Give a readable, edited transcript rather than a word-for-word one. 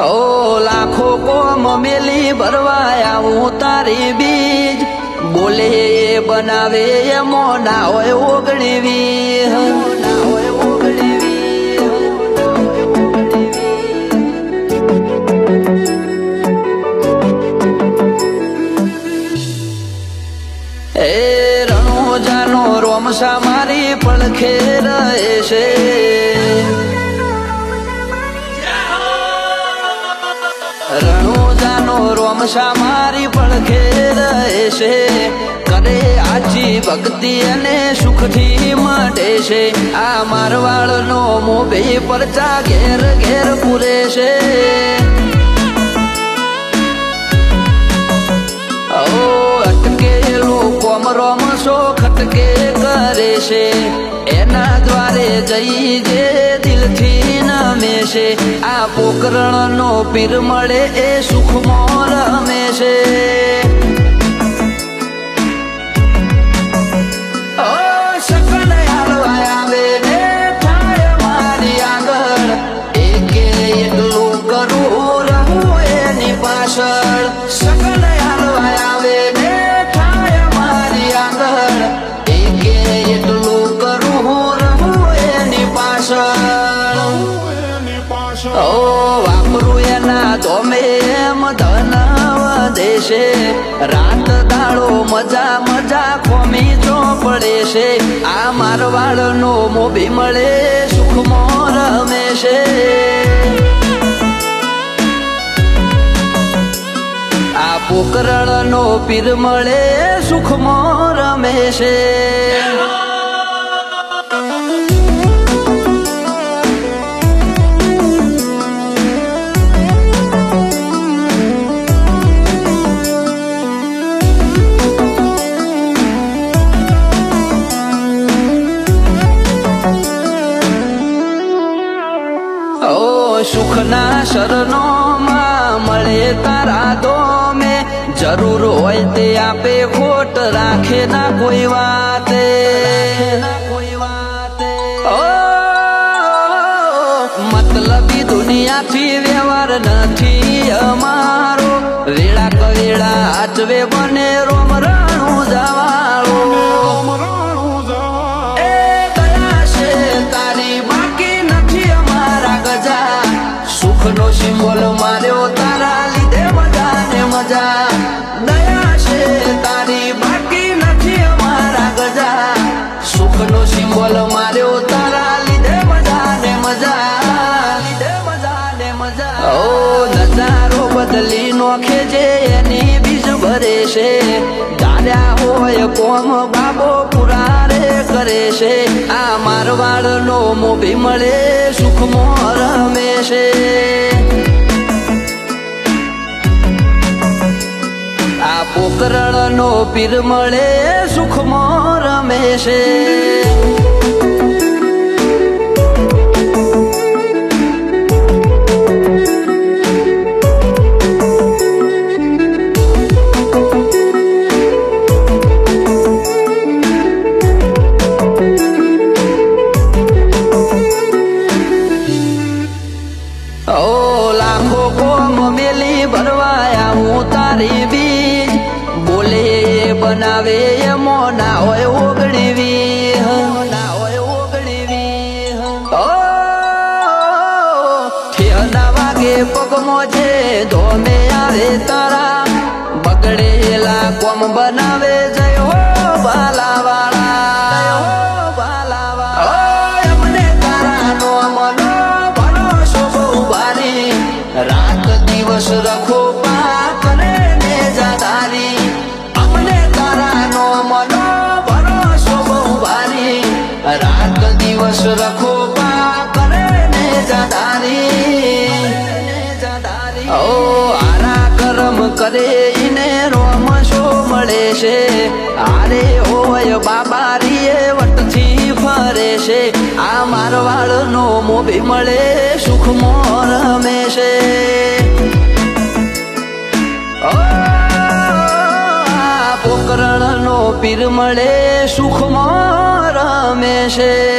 ઓ લાખો કોમ મેલી ભરવા આવું તારી બીજ બોલે એ બનાવે એમો ના હોય ઓગણીવી ના હોય ઓગણીવી એ રણોજાનો રોમસા મારી પડખે રહે છે રણોજાનો રોમસા મારી પડખે રહે છે કરે આજી ભક્તિ અને સુખથી મળે છે આ મારવાડનો મોભે પરચા ઘેર ઘેર પૂરે છે ઓ અટકેલું કોમ રોમસો ખટકે કરે છે એના દ્વારે જઈ જે દિલથી નમે છે આ પોકરણનો પીર મળે એ સુખમાં રમે છે ઓ સકલ હાલવા આવે ને થાય મારી આગળ એકે એટલું કરું રહું એની પાછળ સકલ હાલવા આવે ને થાય મારી આગળ એકે એટલું કરું રહું એની પાછળ ઓ વાપરું એના ધોમે એમ ધન વધે છે રાત દાડો મજા મજા ખોમી જો પડે છે આ મારવાડનો મોભી મળે સુખમાં રમે છે આ પોકરણનો પીર મળે સુખમાં રમે છે સુખના શરણો માં મળે તારા દોમે જરૂર હોય તે આપે ખોટ રાખે ના કોઈ વાતે ઓ મતલબી દુનિયાથી વ્યવહાર નથી અમારો વેળા કવેળા આચવે બને રોમ રણું જવાળો સુખનો સિમ્બોલ માર્યો તારા લીધે મજા ને મજા દયા છે તારી બાકી નથી અમારા ગજા સુખનો સિમ્બોલ માર્યો તારા લીધે મજા ને મજા લીધે મજા ને મજા ઓ નજારો બદલી નોખે છે એની બીજ ભરે છે ધાર્યા હોય કોમ બાબો પુરારે કરે છે આ મારવાડનો મોભી મળે સુખમાં રમે છે આ પોકરણનો પીર મળે સુખમાં રમે છે ઓ લાખો કોમ મેલી ભરવા આવું તારી બીજ બોલે એ બનાવે એમો ના હોય ઓગણીવી ના હોય ઓગણીવી ઓ ઠેના વાગે પગમો છે ધોમે આવે તારા બગડેલા કોમ બનાવે જય હો બાલાવાળા રાત દિવસ રખો પાક ને જાધારી અમને તારા નો મનો ભરોસો બહુ ભારી રાત દિવસ રખો પાક ને જાધારી ઓ આરા કરમ કરે ઈને રોમશો મળે છે આરે હોય બાબારી એ વટથી ફરે છે આ મારવાડનો મોભી મળે સુખમાં રમે છે પોકરણનો પીર મળે સુખમાં રમે છે